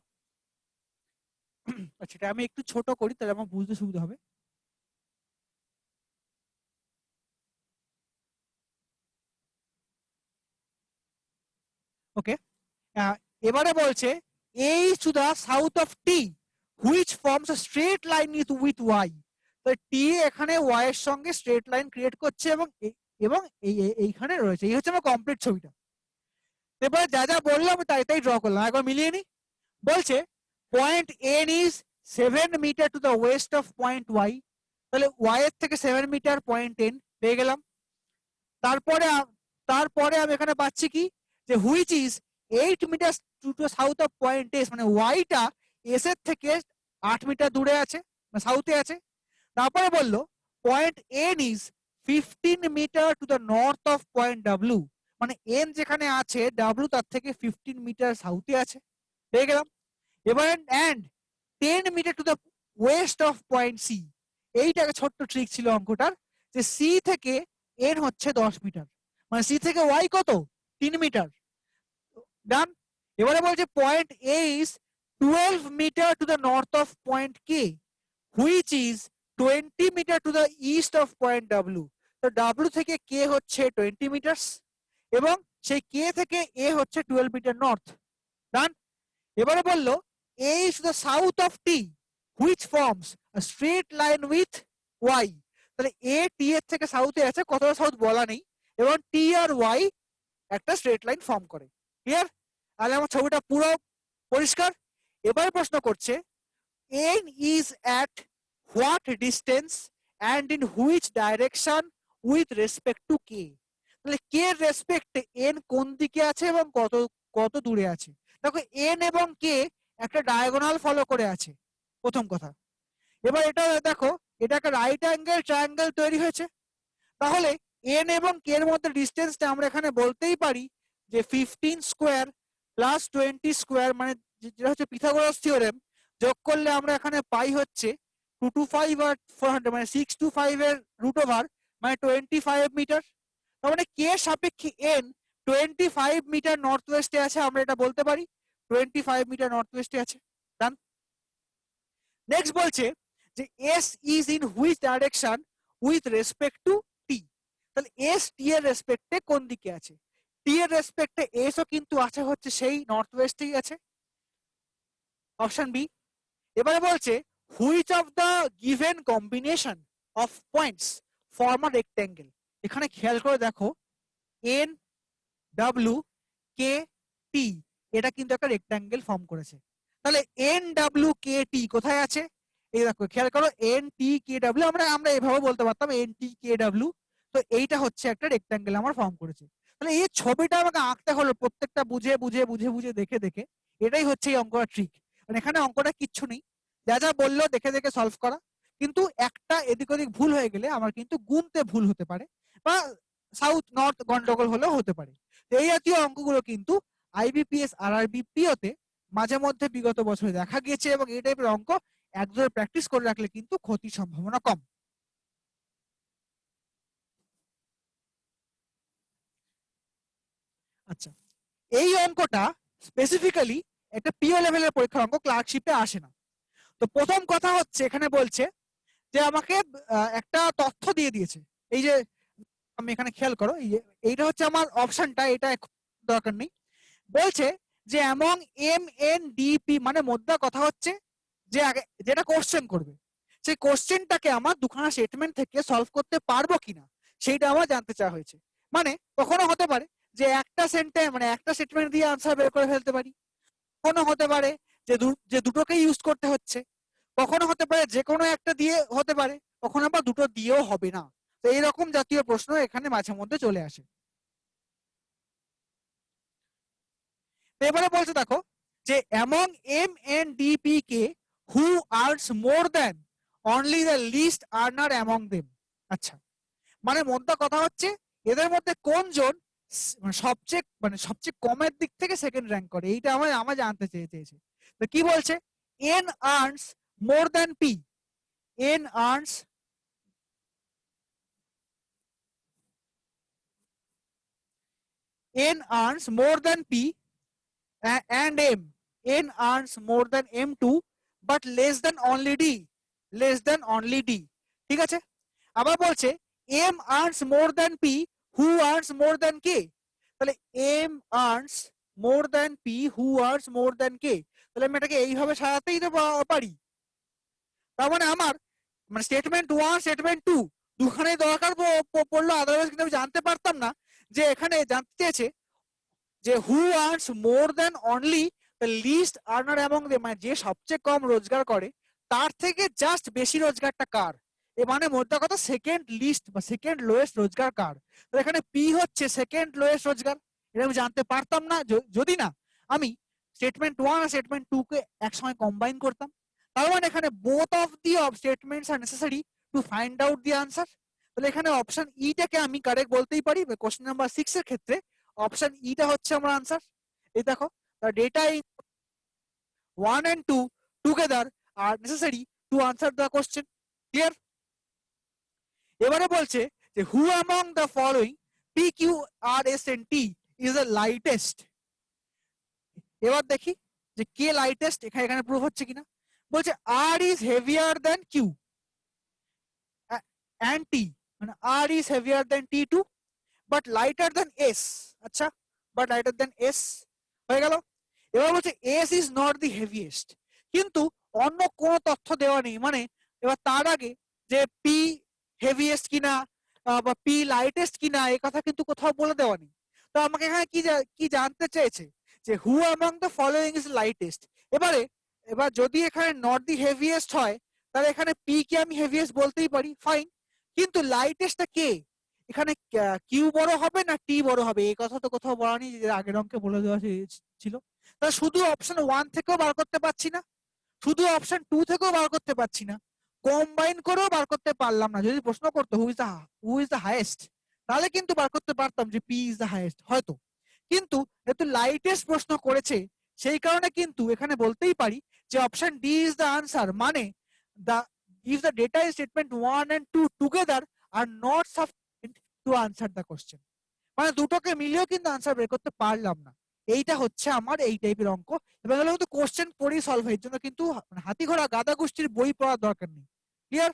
আচ্ছা, এটা আমি একটু ছোট করি তাহলে আমার বুঝতে সুবিধা হবে। ওকে, এবারে বলছে H to the south of T which forms a straight line with Y. তো টি এখানে ওয়াই এর সঙ্গে স্ট্রেট লাইন ক্রিয়েট করছে এবং এবং এইখানে রয়েছে। এই হচ্ছে আমার কমপ্লিট ছবিটা। এবারে যা যা বললাম তাই তাই ড্র করলাম, একবার মিলিয়ে নি। বলছে point N is 7 metre to the west of point Y. তাহলে ওয়াই এর থেকে 7 মিটার পয়েন্ট এন পেয়ে গেলাম। তারপরে তারপরে আমি এখানে পাচ্ছি কি, যে which is 8 metre to to south of point S, মানে ওয়াইটা এস এর থেকে 8 মিটার দূরে আছে, মানে সাউথে আছে। তারপরে বললো point N is 15 metre to the north of point W, মানে এন যেখানে আছে ডাব্লিউ তার থেকে 15 মিটার সাউথে আছে, পেয়ে গেলাম। এবার and 10 metre to the west of point C. এইটা একটা ছোট্ট ট্রিক ছিল অঙ্কটার, যে সি থেকে এন হচ্ছে 10 মিটার, মানে সি থেকে ওয়াই কত, 3 মিটার। ডান। এবারে বলছে point A is 12 metre to the north of point K which is 20 metre to the east of point W. তো ডাব্লিউ থেকে কে হচ্ছে 20 মিটার এবং সেই কে থেকে এ হচ্ছে 12 মিটার নর্থ। ডান। এবারে বললো A is the south of T which forms a straight line with Y. তাহলে এ টি এর থেকে সাউথে আছে, কতটা সাউথ বলা নেই, এবং টি আর ওয়াই একটা স্ট্রেট লাইন ফর্ম করে। ক্লিয়ার? তাহলে আমার ছবিটা পুরো পরিষ্কার। এবারে প্রশ্ন করছে n is at what distance and in which direction with respect to k। তাহলে k এর রেসপেক্টে n কোন দিকে আছে এবং কত কত দূরে আছে। দেখো n এবং k একটা ডায়াগোনাল ফলো করে আছে, প্রথম কথা। এবার এটা দেখো, এটা একটা রাইট অ্যাঙ্গেল ট্রায়াঙ্গেল তৈরি হয়েছে। তাহলে n এবং k এর মধ্যে ডিসটেন্সটা আমরা এখানে বলতেই পারি যে 15 স্কোয়ার প্লাস 20 স্কোয়ার, মানে যেটা হচ্ছে পিথাগোরাস থিওরেম, যোগ করলে আমরা এখানে পাই হচ্ছে 225 আর 400, মানে 625 এর রুট ওভার, মানে 25 মিটার। তার মানে কে সাপেক্ষে n 25 মিটার নর্থ ওয়েস্টে আছে, আমরা এটা বলতে পারি 25 মিটার নর্থ ওয়েস্টে আছে। ডান। নেক্সট বলছে যে S is in which direction with respect to T. তাহলে এস টি এর রেসপেক্টে কোন দিকে আছে, টি এর রেসপেক্টে এস ও কিন্তু আছে হচ্ছে সেই নর্থ ওয়েস্টেই আছে, অপশন বি। এবারে বলছে which of the given combination of points form a rectangle. এখানে খেয়াল করে দেখো এন ডাব্লিউ কে টি, এটা কিন্তু একটা রেক্টেঙ্গেল ফর্ম করেছে। তাহলে এন ডাব্লিউ কে টি কোথায় আছে, এই দেখো খেয়াল করো এন টি কে ডাব্লিউ, আমরা আমরা এভাবে বলতে পারতাম এন টি কে ডাব্লিউ। তো এইটা হচ্ছে একটা রেক্টেঙ্গেল আমার ফর্ম করেছে। তাহলে এই ছবিটা আমাকে আঁকতে হলো প্রত্যেকটা বুঝে বুঝে বুঝে বুঝে দেখে দেখে। এটাই হচ্ছে এই অঙ্কটা ট্রিক, মানে এখানে অঙ্কটা কিচ্ছু নেই, যা যা বললো দেখে দেখে সলভ করা। কিন্তু একটা এদিক ওদিক ভুল হয়ে গেলে আমার কিন্তু গুনতে ভুল হতে পারে, বা সাউথ নর্থ গন্ডগোল হলেও হতে পারে। এই জাতীয় অঙ্কগুলো কিন্তু আইবিপিএস আরআরবি পিওতে মাঝে মধ্যে বিগত বছরে দেখা গিয়েছে, এবং এই টাইপের অঙ্ক একজোড়ে প্র্যাকটিস করে রাখলে কিন্তু ক্ষতির সম্ভাবনা কম। আচ্ছা, এই অঙ্কটা স্পেসিফিক্যালি একটা পিও লেভেলের পরীক্ষার অঙ্ক, ক্লার্কশিপে আসে না। তো প্রথম কথা হচ্ছে এখানে বলছে যে আমাকে একটা তথ্য দিয়ে দিয়েছে। এই যে আমি এখানে খেয়াল করো, এই যে এইটা হচ্ছে আমার অপশনটা, এটা দরকার নেই। বলছে যে অ্যামং এম এন ডিপি, মানে মোদ্দা কথা হচ্ছে যে যেটা কোশ্চেন করবে সেই কোশ্চেনটাকে আমার দুখানা স্টেটমেন্ট থেকে সলভ করতে পারবো কিনা সেইটা আমার জানতে চাওয়া হয়েছে। মানে কখনো হতে পারে যে একটা সেন্টেন্স, মানে একটা স্টেটমেন্ট দিয়ে আনসার বের করে ফেলতে পারি, কখনো হতে পারে যে দুটোকে ইউজ করতে হচ্ছে, কখনো হতে পারে যে কোনো একটা দিয়ে হতে পারে, কখনো আবার দুটো দিয়েও হবে না। তো এইরকম জাতীয় প্রশ্ন এখানে মাঝে মধ্যে চলে আসে। এবারে বলছে দেখো যে among M N D P K who earns more than only the least earner among them. আচ্ছা, মানে মোদ্দা কথা হচ্ছে এদের মধ্যে কোনজন সবচেয়ে কমের দিক থেকে সেকেন্ড র্যাঙ্ক করে, এইটা আমার আমার জানতে চেয়েছে। তো কি বলছে, N earns more than P, N earns more than P and M. N earns more than M2 but less than only D. Less than only D. ঠিক আছে? আবার বলছে M earns more than P, who earns more than K. তাহলে M earns more than P, who earns more than K. তাহলে আমি এটাকে এইভাবে সাজাতেই তো পারি। তার মানে আমার মানে স্টেটমেন্ট 1 স্টেটমেন্ট 2 দুখানে দরকার পড়লো, আদারওয়াইজ কিন্তু আমি জানতে পারতাম না যে এখানে জানতে চেয়েছে যে who earns more than only the least earner among them, মানে যে সবচেয়ে কম রোজগার করে তার থেকে জাস্ট বেশি রোজগারটা কার, এ মানে মোদ্দা কথা সেকেন্ড লিস্ট বা সেকেন্ড লোয়েস্ট রোজগার কার। তো এখানে পি হচ্ছে সেকেন্ড লোয়েস্ট রোজগার, এটা আমি জানতে পারতাম না যদি না আমি স্টেটমেন্ট 1 আর স্টেটমেন্ট 2 কে একসঙ্গে কম্বাইন করতাম। তার মানে এখানে both of the statements are necessary to find out the answer. তাহলে এখানে অপশন ইটাকে আমি কারেক্ট বলতেই পারি। কোশ্চেন নাম্বার 6 এর ক্ষেত্রে অপশন ইটা হচ্ছে আমার আনসার। এই দেখো the data in 1 and 2 together are necessary to answer the question. Clear? এবারে বলছে যে who among the following P, Q, R, S and T is the lightest. এবার দেখি যে কে লাইটেস্ট, এখানে প্রুফ হচ্ছে কিনা। বলছে R is heavier than Q and T, মানে R is heavier than T2 but lighter than S. আচ্ছা, but lighter than S হয়ে গেল। এবার বলছে S is not the heaviest, কিন্তু অন্য কোন তথ্য দেওয়া নেই। মানে এবার তার আগে যে পি হেভিয়েস্ট কিনা বা পি লাইটেস্ট কিনা এই কথা কিন্তু কোথাও বলে দেওয়া নেই। তো আমাকে এখানে কি জানতে চেয়েছে যে হু among the following is lightest. এবার যদি এখানে নট দি হেভিয়েস্ট হয় তাহলে এখানে পি কে আমি হেভিয়েস্ট বলতেই পারি, ফাইন। কিন্তু লাইটেস্টটা কে, এখানে কিউ বড় হবে না টি বড় হবে এই কথা তো কোথাও বলা নেই, যে আগের অঙ্কে বলে দেওয়া ছিল। তাহলে শুধু অপশন 1 থেকেও বার করতে পারছি না, শুধু অপশন 2 থেকেও বার করতে পারছি না, কম্বাইন করেও বার করতে পারলাম না। যদি প্রশ্ন করতো হু ইজ দ্য হাইয়েস্ট তাহলে কিন্তু বার করতে পারতাম যে পি ইজ দ্য হাইয়েস্ট হয়তো। কিন্তু যেহেতু লাইটেস্ট প্রশ্ন করেছে সেই কারণে কিন্তু এখানে বলতেই পারি যে option D is the answer. মানে the if the data in statement 1 and 2 together are not sufficient to answer the question, মানে দুটোকে মিলিয়েও কিন্তু আনসার বের করতে পারলাম না। এইটা হচ্ছে আমার এই টাইপের অঙ্ক। এবং এগুলো কিন্তু কোশ্চেন পড়েই সলভ হয়, এর জন্য কিন্তু হাতি ঘোড়া গাদা গোষ্ঠীর বই পড়ার দরকার নেই। ক্লিয়ার?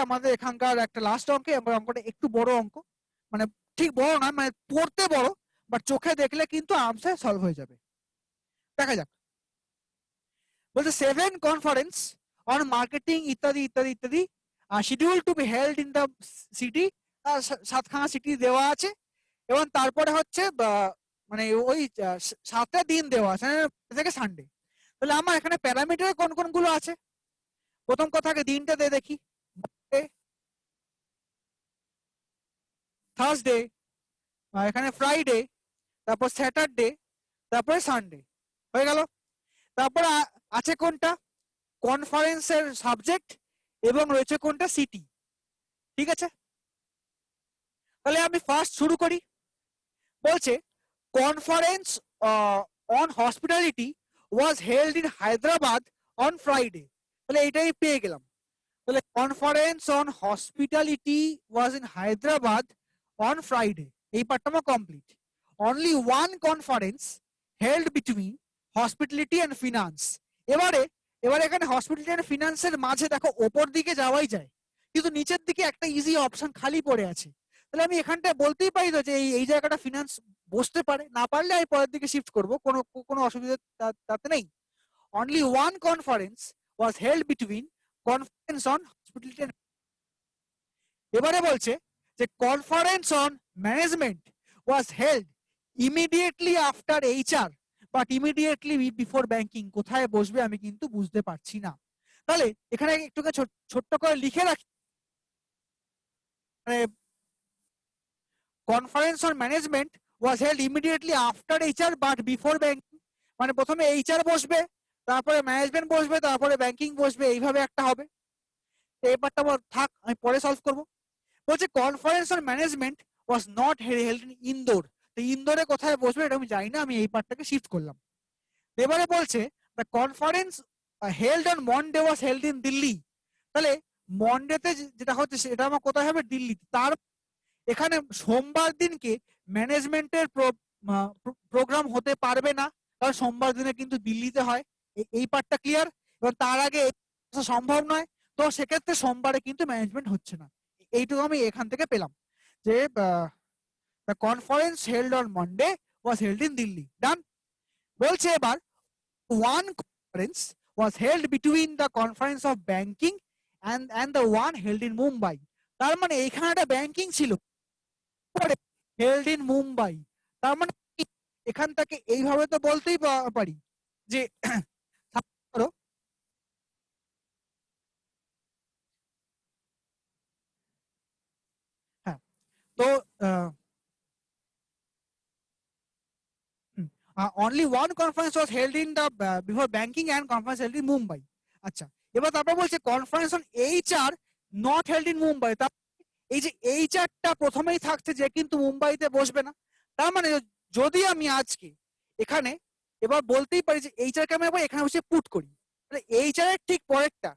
আমাদের এখানকার একটা লাস্ট অঙ্কে, এবং অঙ্কটা একটু বড় অঙ্ক, মানে ঠিক বড় না, মানে পড়তে বড় বাট চোখে দেখলে কিন্তু আরামসে সলভ হয়ে যাবে। দেখা যাক। বলছে 7 কনফারেন্স অন মার্কেটিং ইত্যাদি ইত্যাদি ইত্যাদি schedule to be held in the city, 7খানা সিটি দেওয়া আছে এবং তারপরে হচ্ছে মানে ওই 7টা দিন দেওয়া আছে থেকে সানডে। তাহলে আমার এখানে প্যারামিটার কোন কোনগুলো আছে, প্রথম কথা আগে দিনটা দিয়ে দেখি। থার্সডে, এখানে ফ্রাইডে, তারপর স্যাটারডে, তারপরে সানডে হয়ে গেল। তারপর আছে কোনটা কনফারেন্সের সাবজেক্ট এবং রয়েছে কোনটা সিটি। ঠিক আছে, তাহলে আমি ফার্স্ট শুরু করি। বলছে conference on hospitality was held in Hyderabad on Friday. তাহলে এটাই পেয়ে গেলাম। তাহলে conference on hospitality was in Hyderabad on Friday, এই পার্টটা আমার complete. Only one conference held between hospitality and finance. এবারে এখানে হসপিটালিটি এন্ড ফিনান্সের মাঝে দেখো ওপর দিকে যাওয়াই যায়, কিন্তু নিচের দিকে একটা ইজি অপশন খালি পড়ে আছে। তাহলে আমি এখানটা বলতেই পারি তো যে এই জায়গাটা ফিনান্স বসতে পারে, না পারলে আমি পরের দিকে শিফট করবো, কোনো অসুবিধা তাতে নেই। Only one conference was held between conference on hospitality. এবারে বলছে যে conference on management was held immediately after HR but immediately before banking. কোথায় বসবে আমি কিন্তু বুঝতে পারছি না। তাহলে এখানে একটু ছোট্ট করে লিখে রাখি, conference on management was held immediately after HR but before banking, মানে প্রথমে এইচআর বসবে, তারপরে ম্যানেজমেন্ট বসবে, তারপরে ব্যাংকিং বসবে, এইভাবে একটা হবে। এই পার্টটা থাক, আমি পরে সলভ করবো। বলছে conference on management was not held in Indore. তো ইন্দোরে কোথায় বসবে এটা আমি জানি না, আমি এই পার্টটাকে শিফট করলাম। এবারে বলছে the conference held on Monday was held in Delhi. তাহলে মন্ডেতে যেটা হচ্ছে সেটা আমার কোথায় হবে, দিল্লি। তার এখানে সোমবার দিনকে ম্যানেজমেন্টের প্রোগ্রাম হতে পারবে না, কারণ সোমবার দিনে কিন্তু দিল্লিতে হয়। এই পার্টটা ক্লিয়ার। এবং তার আগে সম্ভব নয়, তো সেক্ষেত্রে সোমবারে কিন্তু ম্যানেজমেন্ট হচ্ছে না। এইটুকু আমি এখান থেকে পেলাম যে the conference held on Monday was held in Delhi. Done. বলছে এবার one conference was held between the conference of banking and the one held in Mumbai. তার মানে এখানে একটা ব্যাংকিং ছিল, পরে হেল্ড ইন মুম্বাই। তার মানে এখান থেকে এইভাবে তো বলতেই পারি যে হ্যাঁ, তো only one conference was held in the before banking and conference held in Mumbai. আচ্ছা, এবার তারপর বলছে conference on HR not held in Mumbai. এই যে HR-টা প্রথমেই থাকছে, যে কিন্তু মুম্বাইতে বসবে না। তার মানে যদি আমি আজকে এখানে এবার বলতেই পারি যে HR-কে আমি এবার এখানে বসে পুট করি, তাহলে HR এর ঠিক পরেরটা,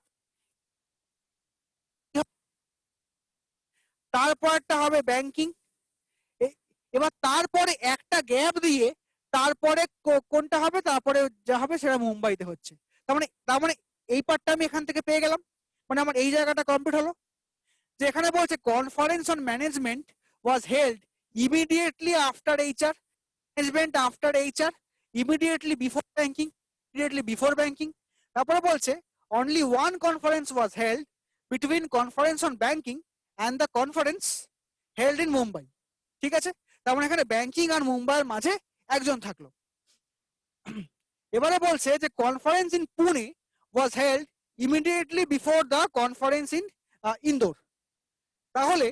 তারপরটা হবে ব্যাংকিং। এবার তারপরে একটা গ্যাপ দিয়ে তারপরে কোনটা হবে, তারপরে যা হবে সেটা মুম্বাইতে হচ্ছে। তার মানে এই পার্টটা আমি এখান থেকে পেয়ে গেলাম, মানে আমার এই জায়গাটা কমপ্লিট হলো। যে এখানে বলছে conference on management was held immediately after HR, management after HR, immediately before banking, immediately before banking. তারপরে বলছে only one conference was held between conference on banking and the conference held in Mumbai. ঠিক আছে, তার মানে এখানে banking আর মুম্বাইয়ের মাঝে একজন থাকলো। এবারে বলছে যে conference in Pune was held immediately before the conference in Indore. তাহলে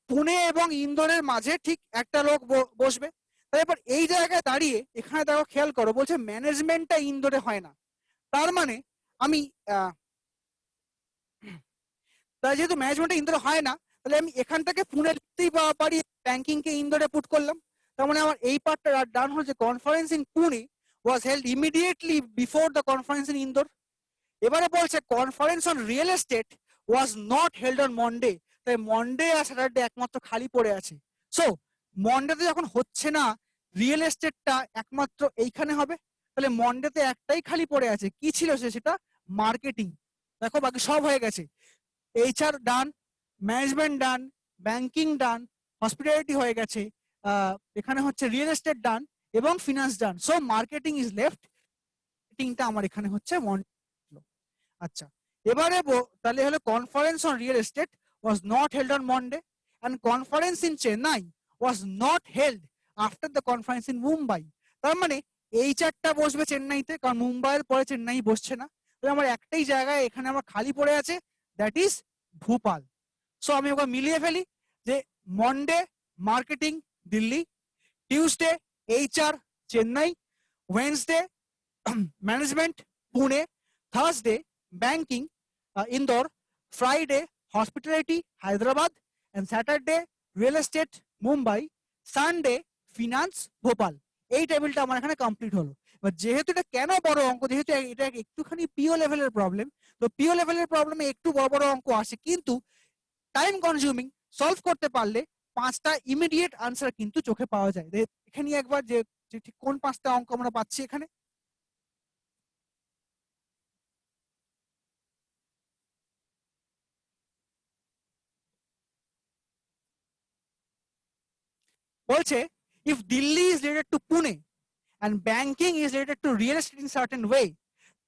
পুনে এবং ইন্দোরের মাঝে ঠিক একটা লোক বসবে। এবার এই জায়গায় দাঁড়িয়ে এখানে দেখো, খেয়াল করো, বলছে ম্যানেজমেন্টটা ইন্দোরে হয় না। তার মানে আমি তাই যেহেতু ম্যানেজমেন্টটা ইন্দোরে হয় না, তাহলে আমি এখান থেকে পুনে লিখতেই পারি, ব্যাংকিং কে ইন্দোরে পুট করলাম। তার মানে আমার এই পার্টটা ডান হচ্ছে conference in Pune was held immediately before the conference in Indore. এবারে বলছে conference on real estate was not held on Monday. তাই মন্ডে আর স্যাটারডে একমাত্র খালি পড়ে আছে। সো মন্ডেতে যখন হচ্ছে না, রিয়েল এস্টেটটা একমাত্র এইখানে হবে। তাহলে মন্ডেতে একটাই খালি পড়ে আছে, কি ছিল সেটা মার্কেটিং। দেখো বাকি সব হয়ে গেছে, HR done, management done, banking done, hospitality হয়ে গেছে, এখানে হচ্ছে রিয়েল এস্টেট ডান এবং finance done. So marketing is left. মার্কেটিংটা আমার এখানে হচ্ছে আচ্ছা, এবারে তাহলে হলো conference on real estate was not held on Monday and conference in Chennai was not held after the conference in Mumbai. তার মানে এই চারটা বসবে চেন্নাইতে, কারণ মুম্বাইয়ের পরে চেন্নাই বসছে না। তাহলে আমার একটাই জায়গায় এখানে আমার খালি পড়ে আছে, দ্যাট ইজ ভোপাল। সো আমি ওকে মিলিয়ে ফেলি যে Monday marketing Delhi, Tuesday HR Chennai, Wednesday management Pune, Thursday banking Indore, Friday hospitality Hyderabad, and Saturday real estate Mumbai, Sunday finance Bhopal। এই টেবিলটা আমার এখানে কমপ্লিট হলো। এবার যেহেতু এটা কেন বড় অঙ্ক, যেহেতু এটা একটুখানি পিও লেভেলের প্রবলেম, তো পিও লেভেলের প্রবলেমে একটু বড় বড় অঙ্ক আসে, কিন্তু টাইম কনজিউমিং। সলভ করতে পারলে 5টা ইমিডিয়েট আনসার কিন্তু চোখে পাওয়া যায়। এখানে একবার যে ঠিক কোন 5টা অঙ্ক আমরা পাচ্ছি এখানে। বলছে if Delhi is related to Pune and banking is related to real estate in certain way,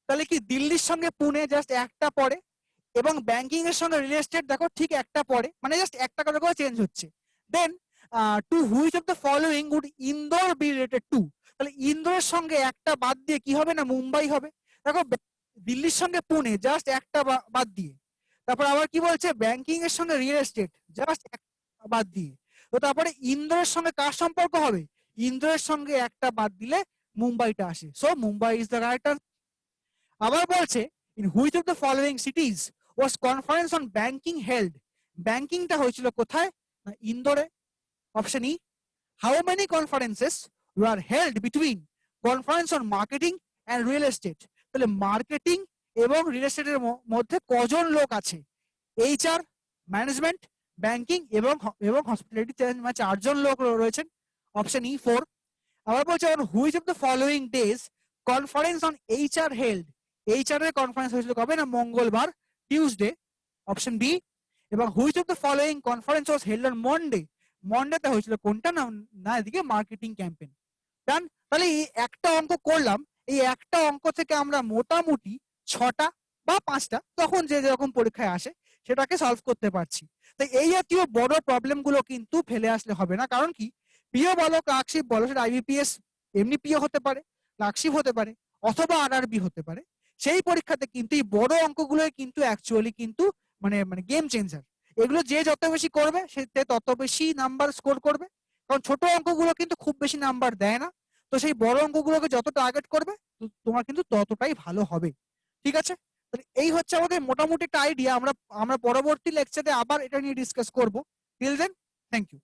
তাহলে কি দিল্লির সঙ্গে পুনে জাস্ট একটা পড়ে এবং ব্যাংকিং এর সঙ্গে রিয়েল এস্টেট দেখো ঠিক একটা পড়ে, মানে জাস্ট একটা করে করে চেঞ্জ হচ্ছে। Then to which of the following would Indore be related to, তাহলে ইন্দোরের সঙ্গে একটা বাদ দিয়ে কি হবে না মুম্বাই হবে। দেখো দিল্লির সঙ্গে পুনে জাস্ট একটা বাদ দিয়ে, তারপর আবার কি বলছে ব্যাংকিং এর সঙ্গে রিয়েল এস্টেট জাস্ট একটা বাদ দিয়ে, তো তারপরে ইন্দোরের সঙ্গে কার সম্পর্ক হবে, ইন্দোরের সঙ্গে একটা বাদ দিলে মুম্বাইটা আসে। So Mumbai is the right answer. আবার বলছে in which of the following cities was conference on banking held, ব্যাংকিংটা হয়েছিল কোথায় না ইন্দোরে। Option E. How many conferences were held between conference on marketing and real estate, তাহলে মার্কেটিং এবং real এস্টেটের মধ্যে কজন লোক আছে, HR ম্যানেজমেন্ট ব্যাংকিং এবং হসপিটালিটি মানে 4 জন লোক রয়েছেন, অপশন ই 4। আবার বলছে on which of the following days conference on HR held, HR এর কনফারেন্স হয়েছিল কবে না মঙ্গলবার, টিউসডে, অপশন বি। এবং which of the following conference was held on Monday, মন্ডেতে হয়েছিল কোনটা না না এদিকে মার্কেটিং ক্যাম্পেইন। ডান। তাহলে এই একটা অঙ্ক করলাম, এই একটা অঙ্ক থেকে আমরা মোটামুটি 6টা বা 5টা তখন যে যেরকম পরীক্ষায় আসে সেটাকে সলভ করতে পারছি। তাই এই জাতীয় বড় প্রবলেম গুলো কিন্তু ফেলে আসলে হবে না, কারণ কি পিও বলো ক্লার্কশিপ বলো সেটা আইবিপিএস এমনি পিও হতে পারে, ক্লার্কশিপ হতে পারে, অথবা আরআরবি হতে পারে। সেই পরীক্ষাতে কিন্তু এই বড় অঙ্কগুলোই কিন্তু অ্যাকচুয়ালি কিন্তু মানে মানে গেম চেঞ্জার। এগুলো যে যত বেশি করবে সে তত বেশি নাম্বার স্কোর করবে, কারণ ছোট অঙ্কগুলো কিন্তু খুব বেশি নাম্বার দেয় না। তো সেই বড় অঙ্কগুলোকে যত টার্গেট করবে তোমার কিন্তু ততটাই ভালো হবে। ঠিক আছে, তাহলে এই হচ্ছে আমাদের মোটামুটি একটা আইডিয়া। আমরা পরবর্তী লেকচারে আবার এটা নিয়ে ডিসকাস করব। Till then, thank you.